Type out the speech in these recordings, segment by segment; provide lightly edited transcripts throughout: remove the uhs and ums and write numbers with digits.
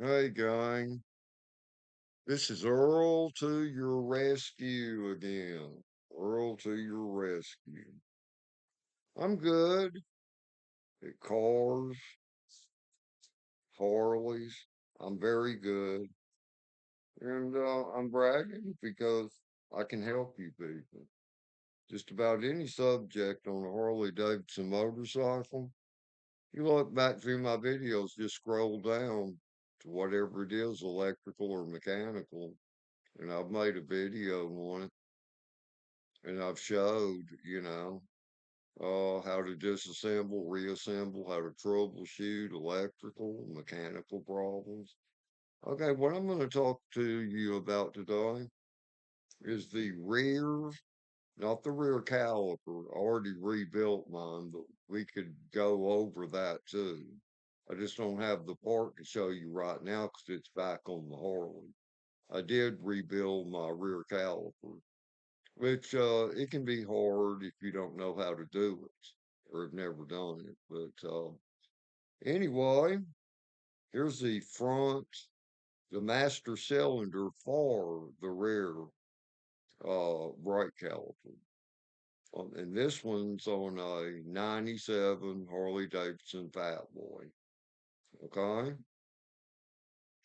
Hey, gang. This is Earl to your rescue again. Earl to your rescue. I'm good at cars, Harleys. I'm very good. And I'm bragging because I can help you people. Just about any subject on a Harley Davidson motorcycle. You look back through my videos, just scroll down to whatever it is, electrical or mechanical. And I've made a video on it and I've showed, how to disassemble, reassemble, how to troubleshoot electrical, mechanical problems. Okay, what I'm going to talk to you about today is the rear, not the rear caliper. I already rebuilt mine, but we could go over that too. I just don't have the part to show you right now because it's back on the Harley. I did rebuild my rear caliper, which it can be hard if you don't know how to do it or have never done it. But anyway, here's the front, the master cylinder for the rear brake caliper. And this one's on a 97 Harley Davidson Fat Boy. Okay.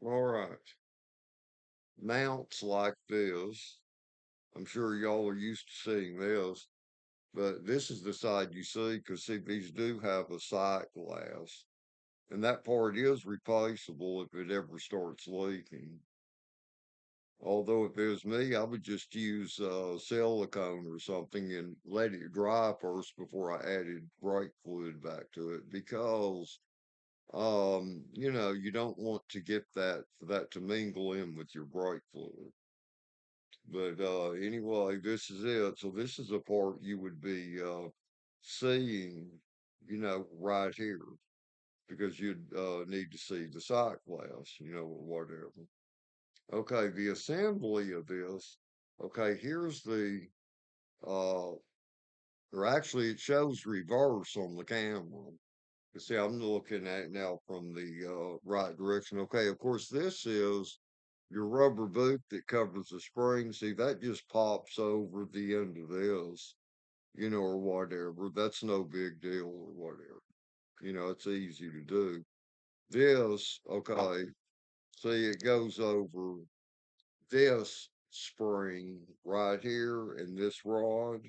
All right. Mounts like this. I'm sure y'all are used to seeing this. But this is the side you see, because see, these do have a sight glass, and that part is replaceable if it ever starts leaking. Although if it was me, I would just use silicone or something and let it dry first before I added brake fluid back to it, because you don't want to get that for that to mingle in with your brake fluid. But anyway, this is it. So this is the part you would be seeing, right here, because you'd need to see the sight glass, or whatever. Okay, the assembly of this. Okay, here's the uh, or actually it shows reverse on the camera. You see, I'm looking at it now from the right direction. Okay, of course, this is your rubber boot that covers the spring. See, that just pops over the end of this, or whatever. That's no big deal or whatever. It's easy to do. This, okay, see, it goes over this spring right here and this rod.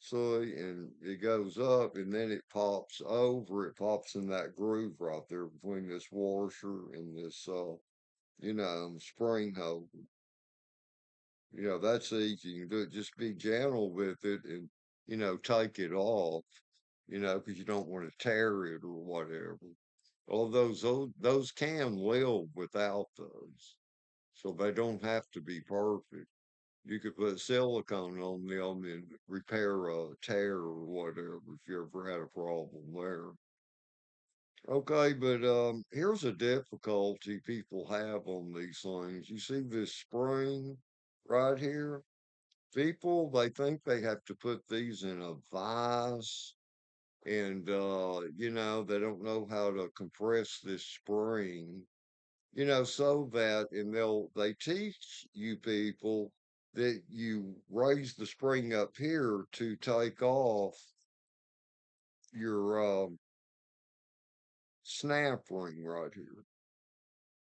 See, and it goes up and then it pops over. It pops in that groove right there between this washer and this, spring hole. That's easy. You can do it. Just be gentle with it and, take it off, because you don't want to tear it or whatever. All those can live without those. So they don't have to be perfect. You could put silicone on them and repair a tear or whatever if you ever had a problem there. Okay, but here's a difficulty people have on these things. You see this spring right here? People, they think they have to put these in a vise and, they don't know how to compress this spring, so that, and they teach you people that you raise the spring up here to take off your snap ring right here.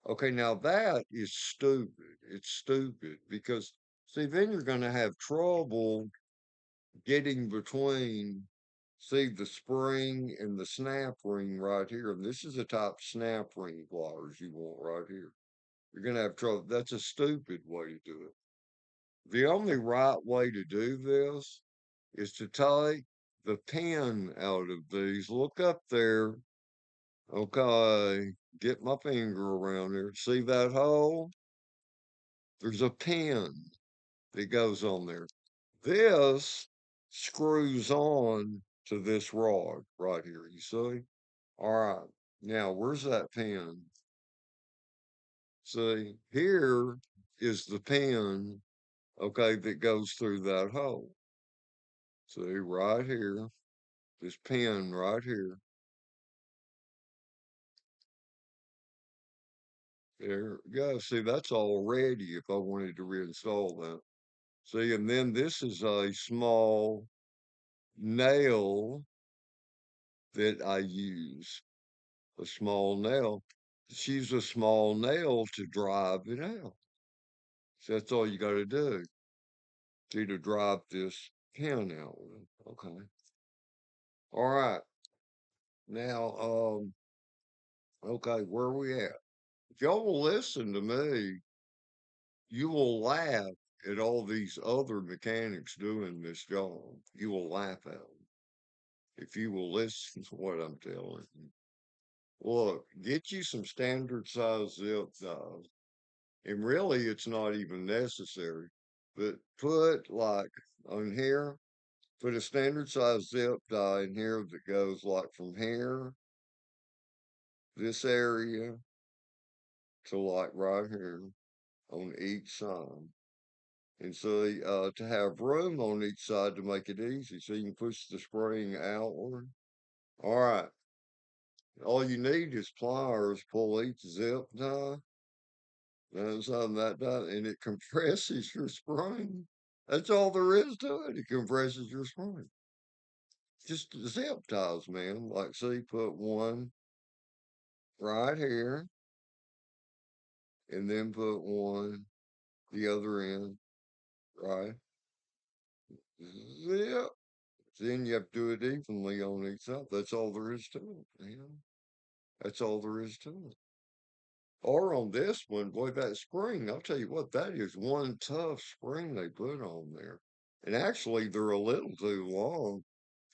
Okay, now that is stupid. It's stupid because, see, then you're going to have trouble getting between, see, the spring and the snap ring right here. And this is the type snap ring pliers you want right here. You're going to have trouble. That's a stupid way to do it. The only right way to do this is to take the pin out of these. Look up there. Okay. Get my finger around there. See that hole? There's a pin that goes on there. This screws on to this rod right here. You see? All right. Now, where's that pin? See, here is the pin, okay, that goes through that hole. See, right here, this pin right here. There you go. See, that's all ready if I wanted to reinstall that. See, and then this is a small nail that I use. A small nail. Just use a small nail to drive it out. So that's all you got to do. See, to drive this pin out with. Okay. All right. Now, okay, where are we at? If y'all will listen to me, you will laugh at all these other mechanics doing this job. You will laugh at them if you will listen to what I'm telling you. Look, get you some standard size zip ties. And really, it's not even necessary. But put like on here, put a standard size zip tie in here that goes like from here, this area, to like right here on each side. And so to have room on each side to make it easy, so you can push the spring outward. All right. All you need is pliers, pull each zip tie, something that does, and it compresses your spring. That's all there is to it. It compresses your spring. Just zip ties, man. Like, see, put one right here, and then put one the other end, right? Zip. Then you have to do it evenly on each side. That's all there is to it, man. That's all there is to it. Or on this one, boy, that spring, I'll tell you what, that is one tough spring they put on there. And actually, they're a little too long.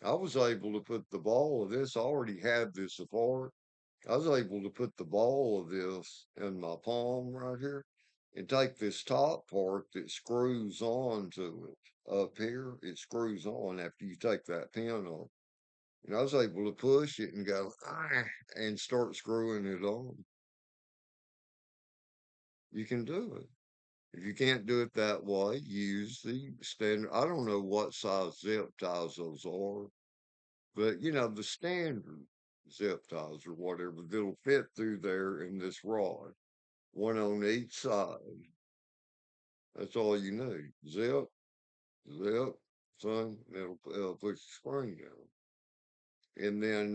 I was able to put the ball of this, I already had this apart. I was able to put the ball of this in my palm right here and take this top part that screws on to it up here. It screws on after you take that pin off. And I was able to push it and go, and start screwing it on. You can do it. If you can't do it that way, use the standard. I don't know what size zip ties those are, but you know, the standard zip ties or whatever that'll fit through there in this rod, one on each side. That's all you need. Zip, zip, son, it'll push the spring down. And then,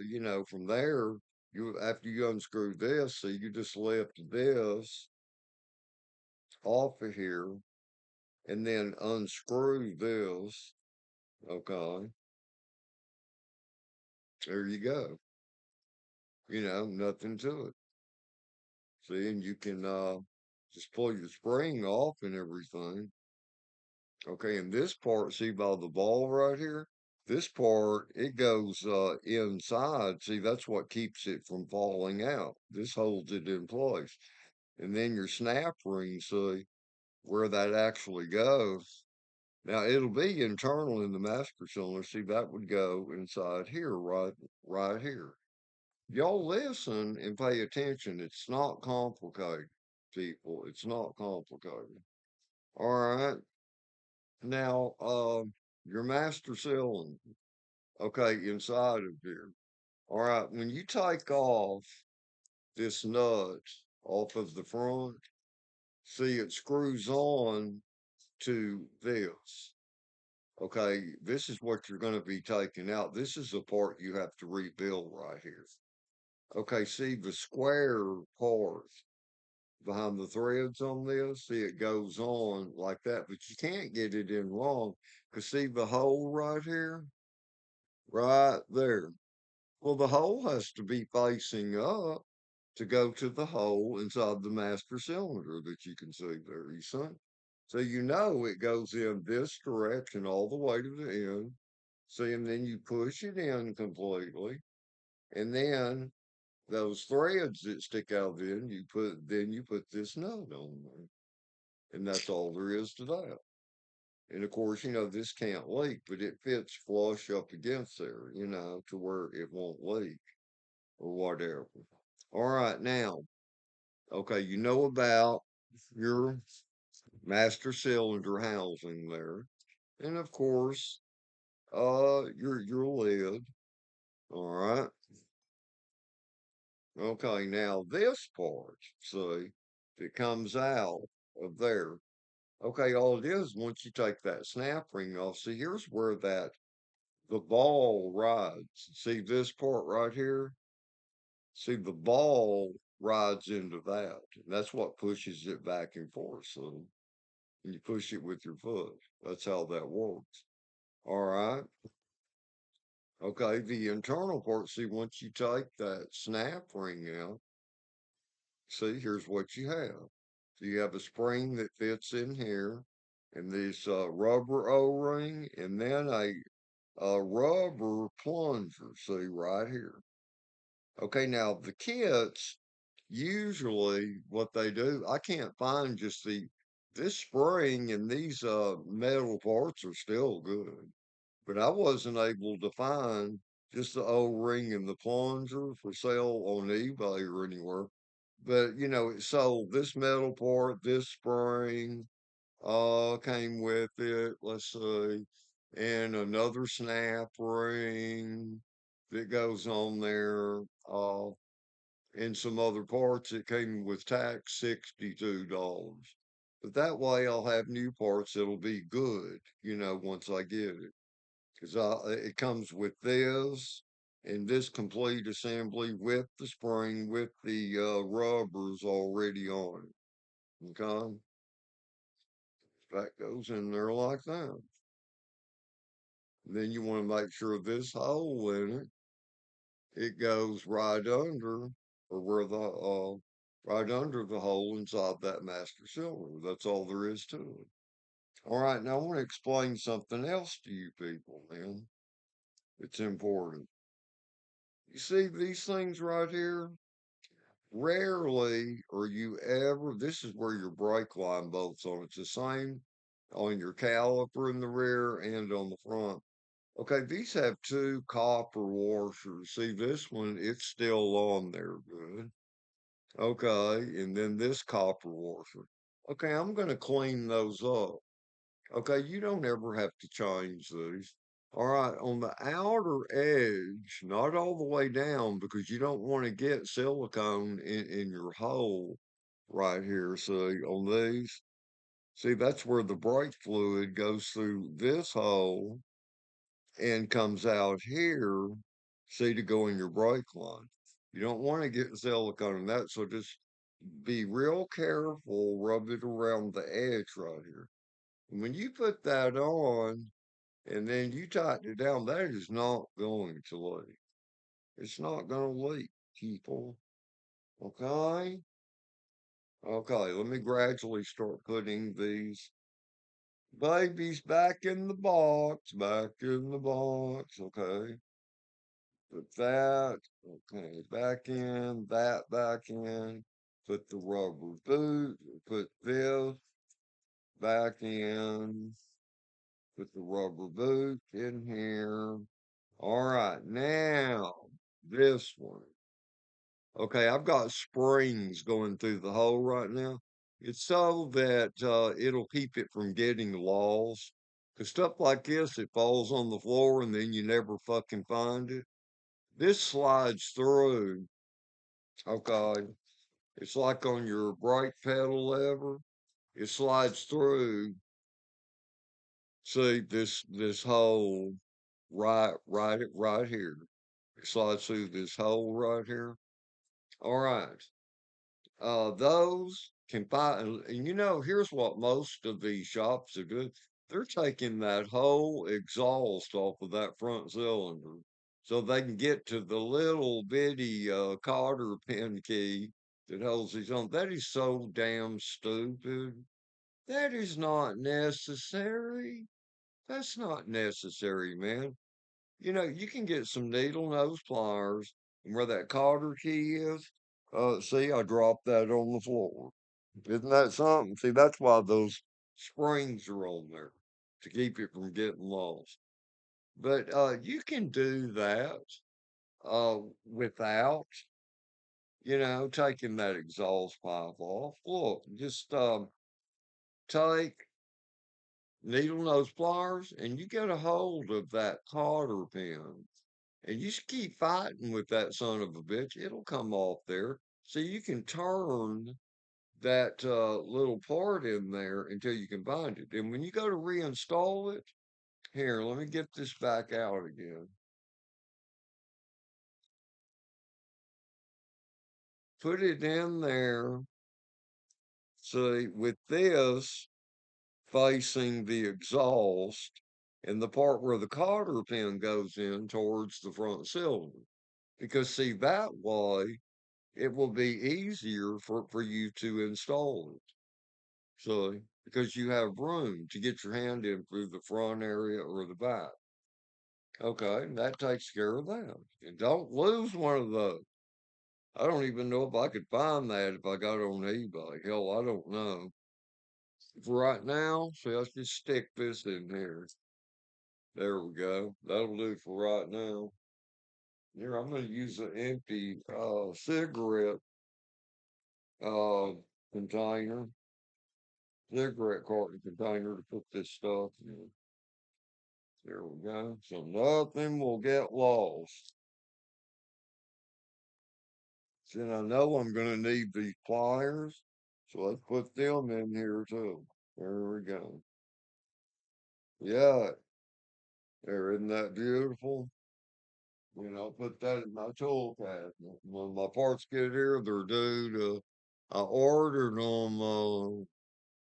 you know, from there, you after you unscrew this, so you just lift this off of here and then unscrew this. Okay, there you go. You know, nothing to it. See, and you can just pull your spring off and everything. Okay, and this part, see by the ball right here? This part, it goes inside. See, that's what keeps it from falling out. This holds it in place. And then your snap ring, see where that actually goes. Now it'll be internal in the master cylinder. See, that would go inside here, right here. Y'all listen and pay attention. It's not complicated, people. It's not complicated. All right. Now, your master cylinder. Okay, inside of here. All right. When you take off this nut off of the front, see it screws on to this. Okay, this is what you're going to be taking out. This is the part you have to rebuild right here. Okay, see the square part behind the threads on this? See, it goes on like that, but you can't get it in wrong. Because see the hole right here? Right there. Well, the hole has to be facing up to go to the hole inside the master cylinder that you can see there, you see? So you know it goes in this direction all the way to the end. See, and then you push it in completely. And then those threads that stick out then you put this nut on there. And that's all there is to that. And of course, you know, this can't leak, but it fits flush up against there, you know, to where it won't leak or whatever. All right, now, okay, you know about your master cylinder housing there. And of course, your lid. All right. Okay, now this part, see, that comes out of there. Okay, all it is, once you take that snap ring off, see, here's where the ball rides. See this part right here? See, the ball rides into that. And that's what pushes it back and forth. So you push it with your foot. That's how that works. All right. Okay, the internal part, see, once you take that snap ring out, see, here's what you have. So you have a spring that fits in here, and this rubber O-ring, and then a rubber plunger, see, right here. Okay, now the kits, usually what they do, I can't find just this spring and these metal parts are still good, but I wasn't able to find just the O-ring and the plunger for sale on eBay or anywhere. But it sold this metal part, this spring, came with it. Let's see, and another snap ring that goes on there. And some other parts that came with tax, $62. But that way I'll have new parts that'll be good, once I get it. Because it comes with this and this complete assembly with the spring, with the rubbers already on it. Okay? That goes in there like that. Then you want to make sure this hole in it goes right under, or where right under the hole inside that master cylinder. That's all there is to it. All right, now I want to explain something else to you people, man. It's important. You see these things right here? Rarely are you ever, this is where your brake line bolts on. It's the same on your caliper in the rear and on the front. Okay, these have two copper washers. See this one, it's still on there good. Okay, and then this copper washer. Okay, I'm going to clean those up. Okay, you don't ever have to change these. All right, on the outer edge, not all the way down because you don't want to get silicone in your hole right here. See, on these, see, that's where the brake fluid goes through this hole and comes out here, see, to go in your brake line. You don't want to get silicone in that, so just be real careful, rub it around the edge right here. And when you put that on and then you tighten it down, that is not going to leak. It's not going to leak, people. Okay? Okay, let me gradually start putting these babies back in the box, back in the box. Okay. Put that, okay, back in, that back in, put the rubber boot, put this back in, put the rubber boot in here. All right, now this one. Okay, I've got springs going through the hole right now. It's so that it'll keep it from getting lost. Because stuff like this, it falls on the floor and then you never fucking find it. This slides through. Okay. It's like on your brake pedal lever. It slides through. See this hole right here. It slides through this hole right here. All right. Those can find, and here's what most of these shops are doing. They're taking that whole exhaust off of that front cylinder so they can get to the little bitty cotter pin key that holds these on. That is so damn stupid. That is not necessary. That's not necessary, man. You can get some needle nose pliers and where that cotter key is. See, I dropped that on the floor. Isn't that something? See, that's why those springs are on there to keep it from getting lost. But you can do that without, taking that exhaust pipe off. Look, just take needle nose pliers and you get a hold of that cotter pin and you just keep fighting with that son of a bitch. It'll come off there. So you can turn that little part in there until you can find it. And when you go to reinstall it, here, let me get this back out again. Put it in there. See, with this facing the exhaust and the part where the cotter pin goes in towards the front cylinder. Because see, that way it will be easier for you to install it. So, because you have room to get your hand in through the front area or the back. Okay, that takes care of that. And don't lose one of those. I don't even know if I could find that if I got it on eBay. Hell, I don't know. For right now, see, let's just stick this in here. There we go. That'll do for right now. Here, I'm going to use an empty cigarette uh, container, cigarette carton container to put this stuff in. There we go. So nothing will get lost. And I know I'm going to need these pliers, so let's put them in here too. There we go. Yeah, there, isn't that beautiful? Put that in my tool cabinet. When my parts get here, they're due to, I ordered them,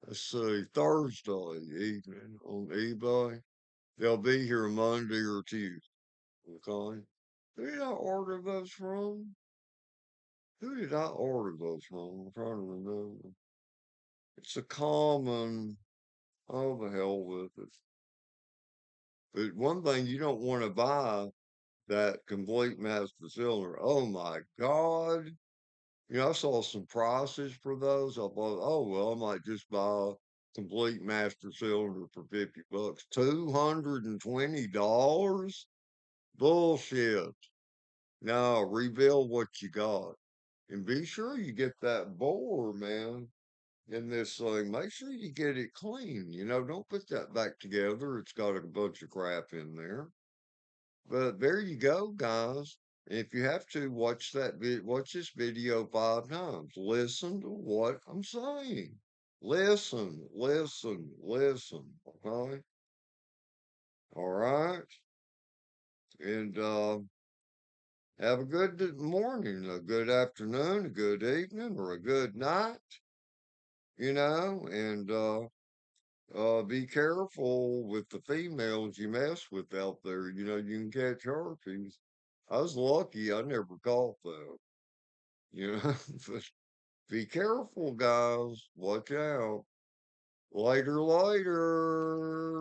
let's see, Thursday evening on eBay. They'll be here Monday or Tuesday. Okay. Who did I order those from? Who did I order those from? I'm trying to remember. It's a common, oh, the hell with it. But one thing you don't want to buy that complete master cylinder. Oh my God. I saw some prices for those. I thought, oh, well, I might just buy a complete master cylinder for $50. $220? Bullshit. No, reveal what you got. And be sure you get that bore, man, in this thing. Make sure you get it clean. Don't put that back together. It's got a bunch of crap in there. But there you go, guys. If you have to watch this video 5 times. Listen to what I'm saying. Listen, listen, listen. Okay. All right. And have a good morning, a good afternoon, a good evening, or a good night. And be careful with the females you mess with out there. You can catch herpes. I was lucky I never caught that. But be careful, guys. Watch out. Later, later.